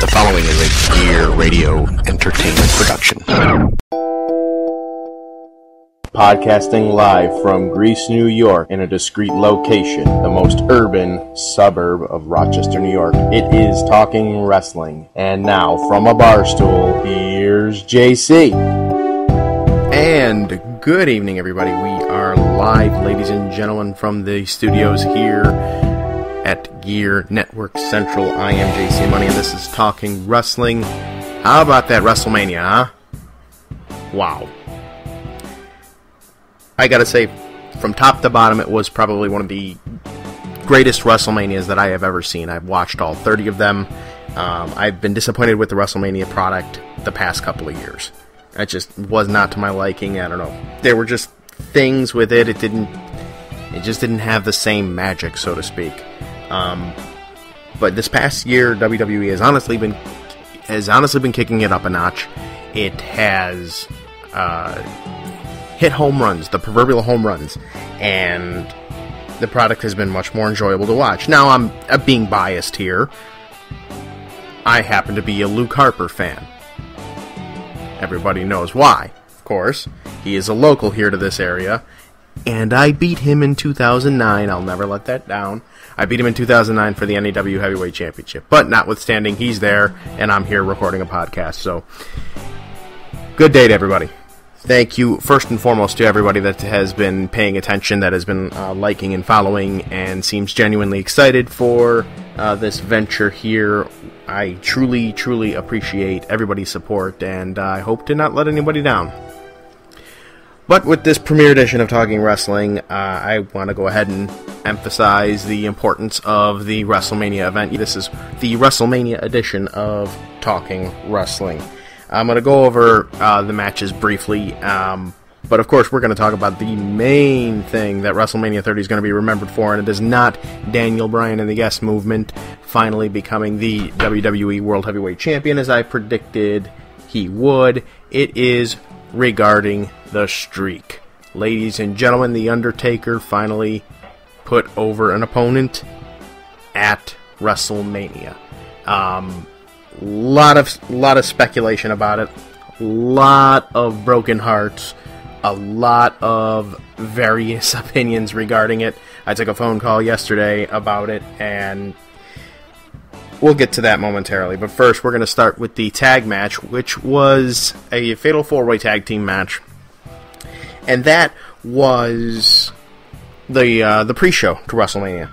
The following is a Gear Radio Entertainment production. Podcasting live from Greece, New York, in a discreet location, the most urban suburb of Rochester, New York. It is Talking Wrestling. And now, from a bar stool, here's JC. And good evening, everybody. We are live, ladies and gentlemen, from the studios here at Gear Network Central. I am JC Money, and this is Talking Wrestling. How about that WrestleMania, huh? Wow. I gotta say, from top to bottom, it was probably one of the greatest WrestleManias that I have ever seen. I've watched all 30 of them. I've been disappointed with the WrestleMania product the past couple of years. It just was not to my liking. I don't know. There were just things with it. It just didn't have the same magic, so to speak. But this past year, WWE has honestly been kicking it up a notch. It has hit home runs, the proverbial home runs, and the product has been much more enjoyable to watch. Now, I'm being biased here. I happen to be a Luke Harper fan. Everybody knows why, of course. He is a local here to this area, and I beat him in 2009. I'll never let that down. I beat him in 2009 for the NAW Heavyweight Championship. But notwithstanding, he's there, and I'm here recording a podcast. So, good day to everybody. Thank you, first and foremost, to everybody that has been paying attention, that has been liking and following, and seems genuinely excited for this venture here. I truly, truly appreciate everybody's support, and I hope to not let anybody down. But with this premiere edition of Talking Wrestling, I want to go ahead and emphasize the importance of the WrestleMania event. This is the WrestleMania edition of Talking Wrestling. I'm going to go over the matches briefly, but of course we're going to talk about the main thing that WrestleMania 30 is going to be remembered for, and it is not Daniel Bryan and the Yes Movement finally becoming the WWE World Heavyweight Champion as I predicted he would. It is regarding the streak. Ladies and gentlemen, The Undertaker finally put over an opponent at WrestleMania. Lot of speculation about it, lot of broken hearts, a lot of various opinions regarding it. I took a phone call yesterday about it, and we'll get to that momentarily. But first, we're going to start with the tag match, which was a Fatal 4-Way Tag Team match, and that was the pre-show to WrestleMania.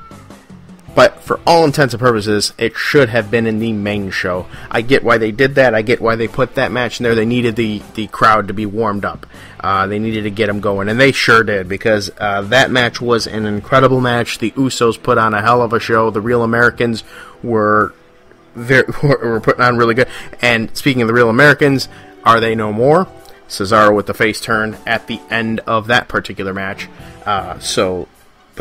But for all intents and purposes, it should have been in the main show. I get why they did that. I get why they put that match in there. They needed the crowd to be warmed up. They needed to get them going, and they sure did, because that match was an incredible match. The Usos put on a hell of a show. The Real Americans were putting on really good. And speaking of the Real Americans, are they no more? Cesaro with the face turn at the end of that particular match. But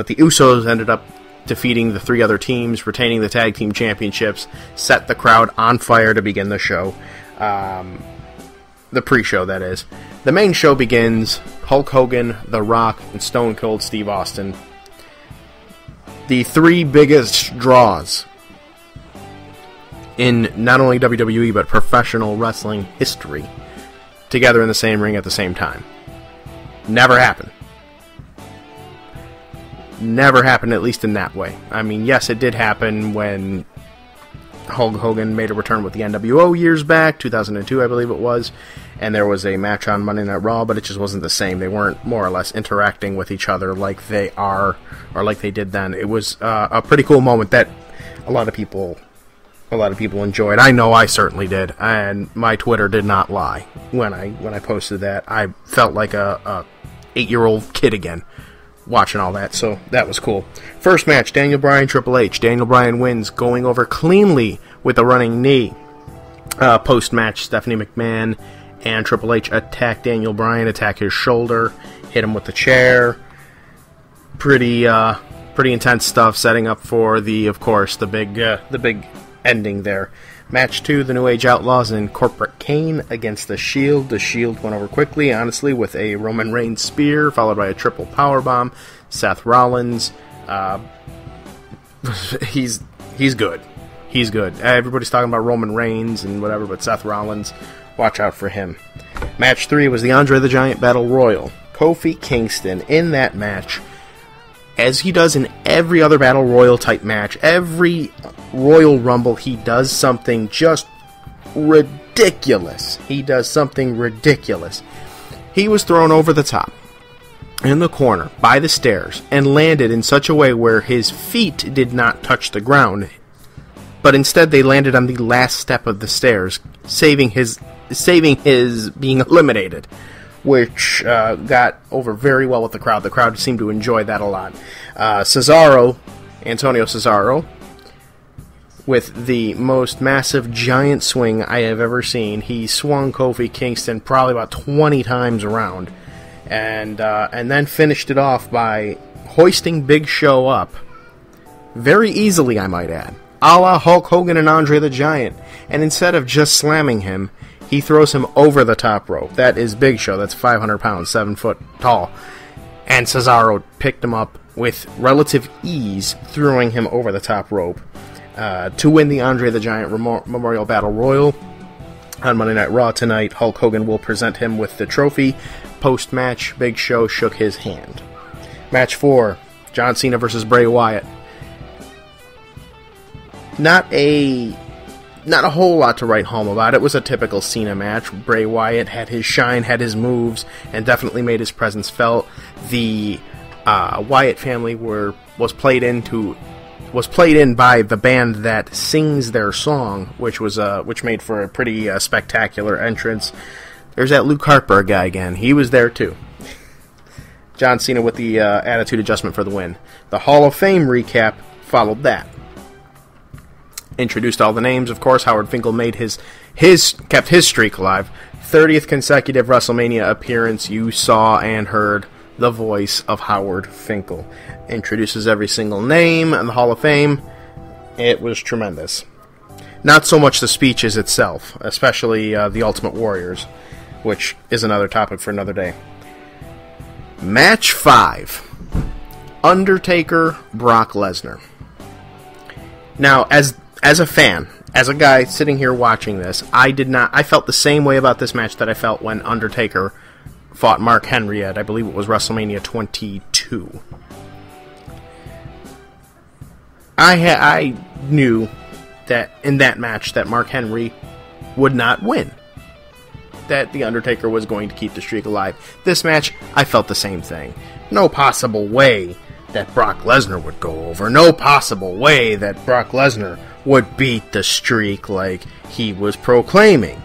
the Usos ended up defeating the three other teams, retaining the tag team championships, set the crowd on fire to begin the show. The pre-show, that is. The main show begins. Hulk Hogan, The Rock, and Stone Cold Steve Austin. The three biggest draws in not only WWE, but professional wrestling history, together in the same ring at the same time. Never happened. Never happened, at least in that way. I mean, yes, it did happen when Hulk Hogan made a return with the NWO years back, 2002, I believe it was, and there was a match on Monday Night Raw, but it just wasn't the same. They weren't more or less interacting with each other like they are, or like they did then. It was a pretty cool moment that a lot of people enjoyed. I know I certainly did, and my Twitter did not lie when I posted that. I felt like a 8-year-old kid again, watching all that, so that was cool. First match, Daniel Bryan, Triple H. Daniel Bryan wins, going over cleanly with a running knee. Post-match, Stephanie McMahon and Triple H attack Daniel Bryan, attack his shoulder, hit him with the chair. Pretty intense stuff, setting up for the big ending there. Match 2, the New Age Outlaws and Corporate Kane against The Shield. The Shield went over quickly, honestly, with a Roman Reigns spear, followed by a triple powerbomb. Seth Rollins, he's good. He's good. Everybody's talking about Roman Reigns and whatever, but Seth Rollins, watch out for him. Match 3 was the Andre the Giant Battle Royal. Kofi Kingston in that match, as he does in every other Battle Royal type match, every Royal Rumble, he does something just ridiculous. He does something ridiculous. He was thrown over the top, in the corner, by the stairs, and landed in such a way where his feet did not touch the ground, but instead they landed on the last step of the stairs, saving his being eliminated, which got over very well with the crowd. The crowd seemed to enjoy that a lot. Antonio Cesaro, with the most massive giant swing I have ever seen. He swung Kofi Kingston probably about 20 times around, and then finished it off by hoisting Big Show up, very easily I might add, a la Hulk Hogan and Andre the Giant, and instead of just slamming him, he throws him over the top rope. That is Big Show. That's 500 pounds, 7 foot tall. And Cesaro picked him up with relative ease, throwing him over the top rope to win the Andre the Giant Memorial Battle Royal. On Monday Night Raw tonight, Hulk Hogan will present him with the trophy. Post-match, Big Show shook his hand. Match 4, John Cena versus Bray Wyatt. Not a whole lot to write home about. It was a typical Cena match. Bray Wyatt had his shine, had his moves, and definitely made his presence felt. The Wyatt family was played in by the band that sings their song, which made for a pretty spectacular entrance. There's that Luke Harper guy again. He was there too. John Cena with the attitude adjustment for the win. The Hall of Fame recap followed that. Introduced all the names, of course. Howard Finkel made kept his streak alive. 30th consecutive WrestleMania appearance. You saw and heard the voice of Howard Finkel. Introduces every single name in the Hall of Fame. It was tremendous. Not so much the speeches itself, especially the Ultimate Warriors, which is another topic for another day. Match 5. Undertaker, Brock Lesnar. Now, as a fan, as a guy sitting here watching this, I felt the same way about this match that I felt when Undertaker fought Mark Henry at, I believe it was WrestleMania 22. I knew that in that match that Mark Henry would not win. That The Undertaker was going to keep the streak alive. This match, I felt the same thing. No possible way that Brock Lesnar would go over. No possible way that Brock Lesnar would beat the streak like he was proclaiming.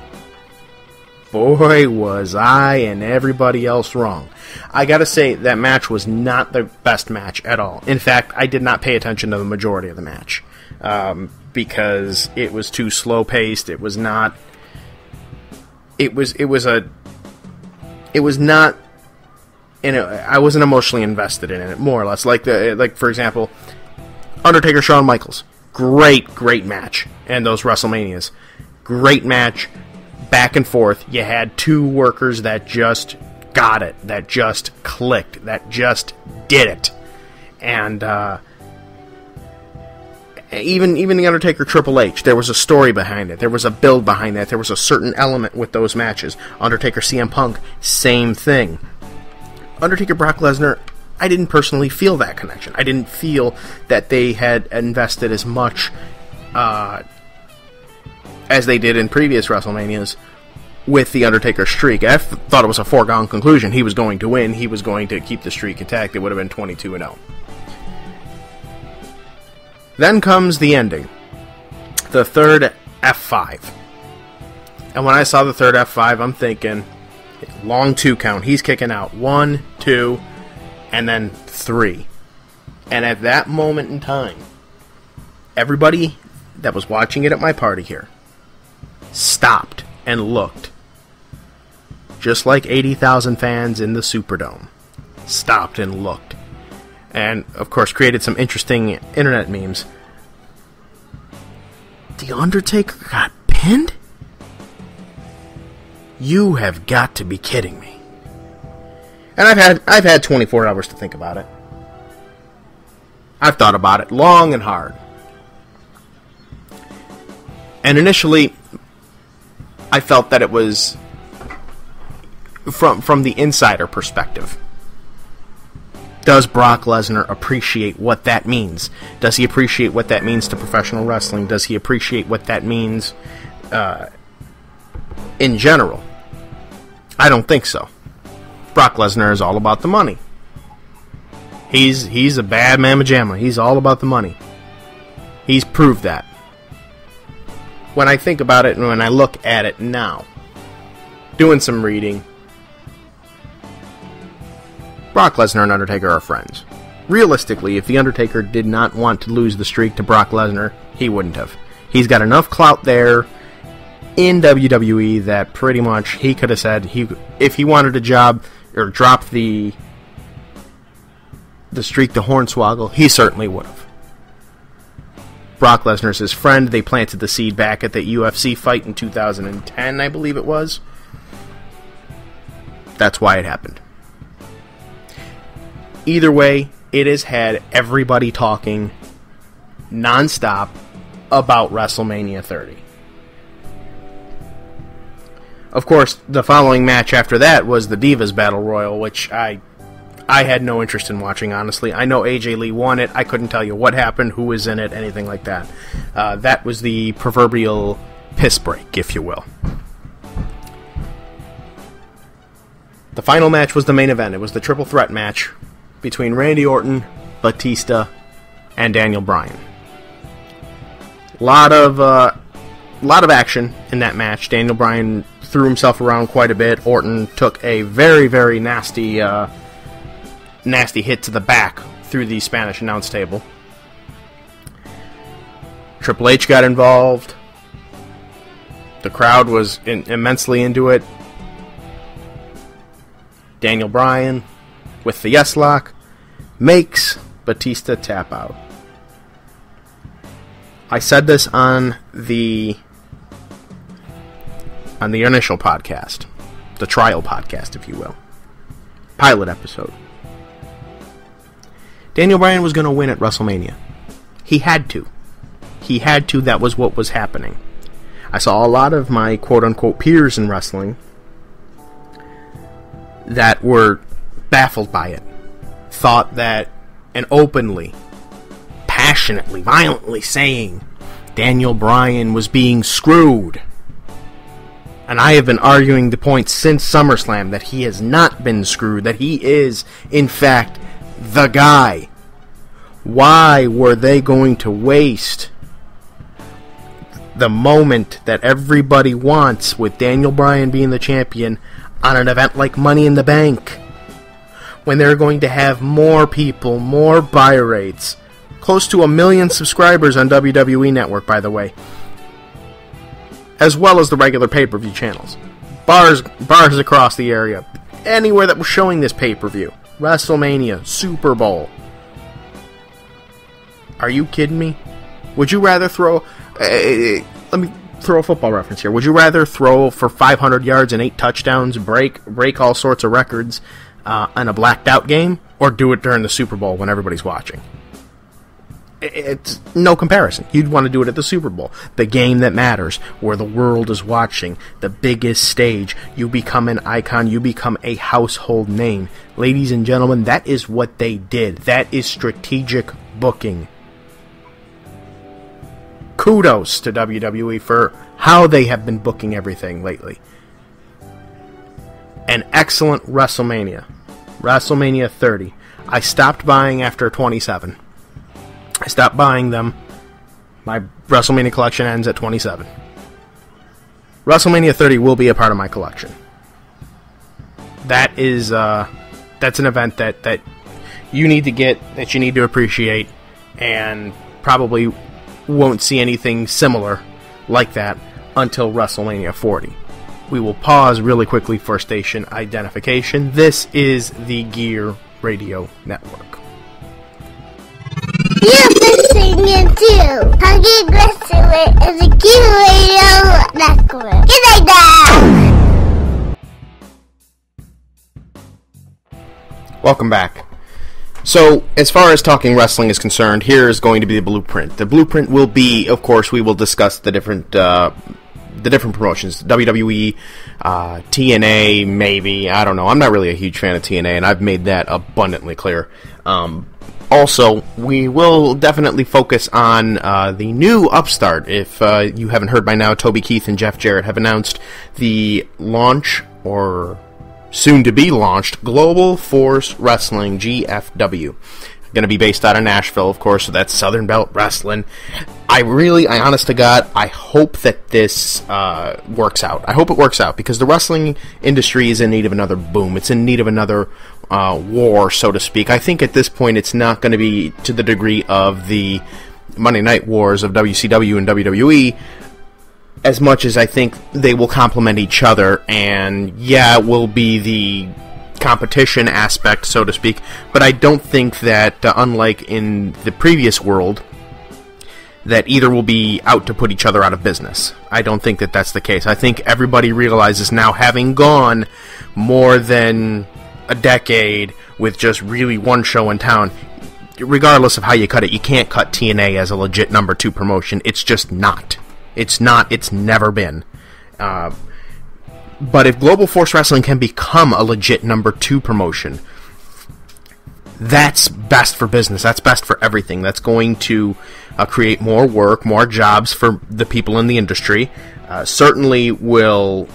Boy, was I and everybody else wrong. I gotta say, that match was not the best match at all. In fact, I did not pay attention to the majority of the match. Because it was too slow-paced. It was not... It was not... I wasn't emotionally invested in it, more or less. Like for example, Undertaker, Shawn Michaels. Great match. And those WrestleManias. Great match. Back and forth. You had two workers that just got it. That just clicked. That just did it. And, even the Undertaker Triple H, there was a story behind it. There was a build behind that. There was a certain element with those matches. Undertaker CM Punk, same thing. Undertaker Brock Lesnar, I didn't personally feel that connection. I didn't feel that they had invested as much as they did in previous WrestleManias with the Undertaker streak. I thought it was a foregone conclusion. He was going to win. He was going to keep the streak intact. It would have been 22-0. Then comes the ending. The third F5. And when I saw the third F5, I'm thinking, long 2 count. He's kicking out 1, 2, and then 3. And at that moment in time, everybody that was watching it at my party here stopped and looked. Just like 80,000 fans in the Superdome. Stopped and looked. And, of course, created some interesting internet memes. The Undertaker got pinned? You have got to be kidding me. And I've had 24 hours to think about it. I've thought about it long and hard. And initially, I felt that it was from the insider perspective. Does Brock Lesnar appreciate what that means? Does he appreciate what that means to professional wrestling? Does he appreciate what that means in general? I don't think so. Brock Lesnar is all about the money. He's a bad mamma jamma. He's all about the money. He's proved that. When I think about it and when I look at it now, doing some reading, Brock Lesnar and Undertaker are friends. Realistically, if The Undertaker did not want to lose the streak to Brock Lesnar, he wouldn't have. He's got enough clout there in WWE that pretty much he could have said, if he wanted a job or drop the streak to Hornswoggle, he certainly would have. Brock Lesnar's his friend. They planted the seed back at the UFC fight in 2010, I believe it was. That's why it happened. Either way, it has had everybody talking non-stop about WrestleMania 30. Of course, the following match after that was the Divas Battle Royal, which I had no interest in watching, honestly. I know AJ Lee won it. I couldn't tell you what happened, who was in it, anything like that. That was the proverbial piss break, if you will. The final match was the main event. It was the triple threat match between Randy Orton, Batista, and Daniel Bryan. Lot of action in that match. Daniel Bryan threw himself around quite a bit. Orton took a very, very nasty hit to the back through the Spanish announce table. Triple H got involved. The crowd was immensely into it. Daniel Bryan, with the yes lock, makes Batista tap out. I said this on the initial podcast, the trial podcast, if you will, pilot episode. Daniel Bryan was going to win at WrestleMania. He had to. That was what was happening. I saw a lot of my quote-unquote peers in wrestling that were baffled by it. Thought that, and openly, passionately, violently saying Daniel Bryan was being screwed. And I have been arguing the point since SummerSlam that he has not been screwed, that he is, in fact, the guy. Why were they going to waste the moment that everybody wants with Daniel Bryan being the champion on an event like Money in the Bank, when they're going to have more people, more buy rates, close to 1 million subscribers on WWE Network, by the way, as well as the regular pay-per-view channels, bars across the area, anywhere that was showing this pay-per-view, WrestleMania, Super Bowl. Are you kidding me? Would you rather throw... let me throw a football reference here. Would you rather throw for 500 yards and 8 touchdowns, break all sorts of records on a blacked-out game, or do it during the Super Bowl when everybody's watching? It's no comparison. You'd want to do it at the Super Bowl, the game that matters, where the world is watching, the biggest stage. You become an icon. You become a household name. Ladies and gentlemen, that is what they did. That is strategic booking. Kudos to WWE for how they have been booking everything lately. An excellent WrestleMania. WrestleMania 30. I stopped buying after 27. I stopped buying them. My WrestleMania collection ends at 27. WrestleMania 30 will be a part of my collection. That is, that's an event that you need to get, that you need to appreciate, and probably won't see anything similar like that until WrestleMania 40. We will pause really quickly for station identification. This is the Gear Radio Network. You're listening to Huggy Wrestling and the Gear Radio Network. Good night now! Welcome back. So, as far as Talking Wrestling is concerned, here is going to be the blueprint. The blueprint will be, of course, we will discuss the different promotions. WWE, TNA, maybe. I don't know. I'm not really a huge fan of TNA, and I've made that abundantly clear. Also, we will definitely focus on the new upstart. If you haven't heard by now, Toby Keith and Jeff Jarrett have announced the launch, or soon-to-be launched, Global Force Wrestling, GFW. Going to be based out of Nashville, of course, so that's Southern Belt Wrestling. I honest to God, I hope that this works out. I hope it works out, because the wrestling industry is in need of another boom. It's in need of another war, so to speak. I think at this point it's not going to be to the degree of the Monday Night Wars of WCW and WWE, as much as I think they will complement each other, and yeah, it will be the competition aspect, so to speak, but I don't think that, unlike in the previous world, that either will be out to put each other out of business. I don't think that that's the case. I think everybody realizes now, having gone more than a decade with just really one show in town, regardless of how you cut it, you can't cut TNA as a legit number 2 promotion. It's just not. It's not. It's never been. But if Global Force Wrestling can become a legit number 2 promotion, that's best for business. That's best for everything. That's going to create more work, more jobs for the people in the industry. Certainly will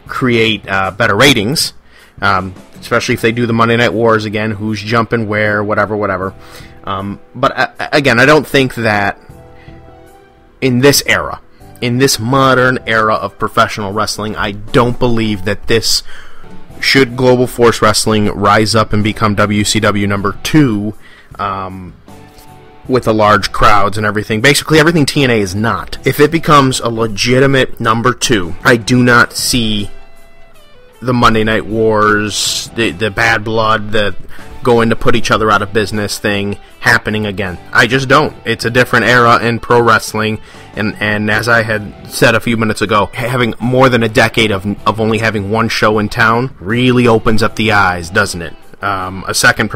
create better ratings, especially if they do the Monday Night Wars again, who's jumping where, whatever. But again, I don't think that in this era, in this modern era of professional wrestling, I don't believe that this, should Global Force Wrestling rise up and become WCW number 2, with the large crowds and everything, basically everything TNA is not. If it becomes a legitimate number 2, I do not see the Monday Night Wars, the bad blood, the going to put each other out of business thing happening again. I just don't. It's a different era in pro wrestling, and as I had said a few minutes ago, having more than a decade of only having one show in town really opens up the eyes, doesn't it? A second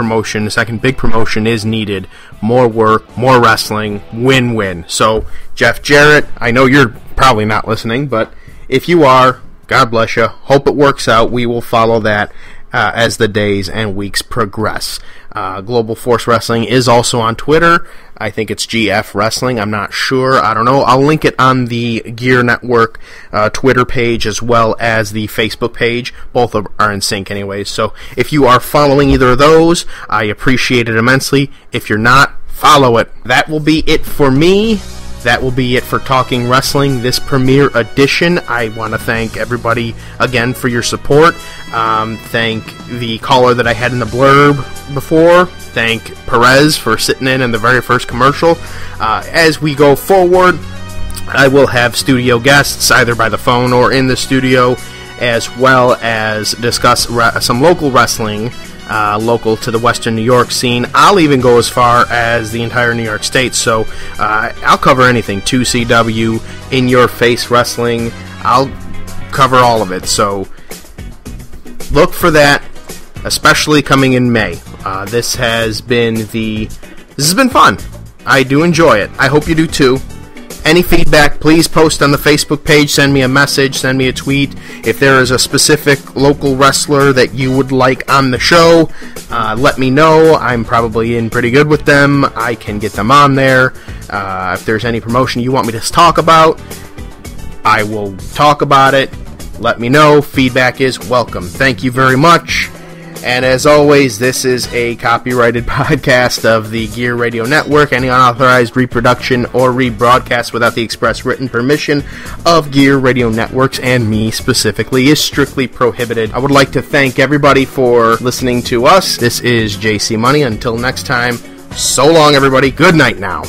big promotion is needed. More work, more wrestling, win-win. So, Jeff Jarrett, I know you're probably not listening, but if you are, God bless you. Hope it works out. We will follow that as the days and weeks progress. Global Force Wrestling is also on Twitter. I think it's GF Wrestling. I'm not sure. I don't know. I'll link it on the Gear Network Twitter page as well as the Facebook page. Both are in sync anyways. So if you are following either of those, I appreciate it immensely. If you're not, follow it. That will be it for me. That will be it for Talking Wrestling, this premiere edition. I want to thank everybody again for your support. Thank the caller that I had in the blurb before. Thank Perez for sitting in the very first commercial. As we go forward, I will have studio guests, either by the phone or in the studio, as well as discuss some local wrestling, local to the Western New York scene. I'll even go as far as the entire New York State, so I'll cover anything. 2CW, in-your-face wrestling, I'll cover all of it, so look for that, especially coming in May. This has been fun. I do enjoy it. I hope you do too. Any feedback, please post on the Facebook page, send me a message, send me a tweet. If there is a specific local wrestler that you would like on the show, let me know. I'm probably in pretty good with them. I can get them on there. If there's any promotion you want me to talk about, I will talk about it. Let me know. Feedback is welcome. Thank you very much. And as always, this is a copyrighted podcast of the Gear Radio Network. Any unauthorized reproduction or rebroadcast without the express written permission of Gear Radio Networks and me specifically is strictly prohibited. I would like to thank everybody for listening to us. This is JC Money. Until next time, so long everybody. Good night now.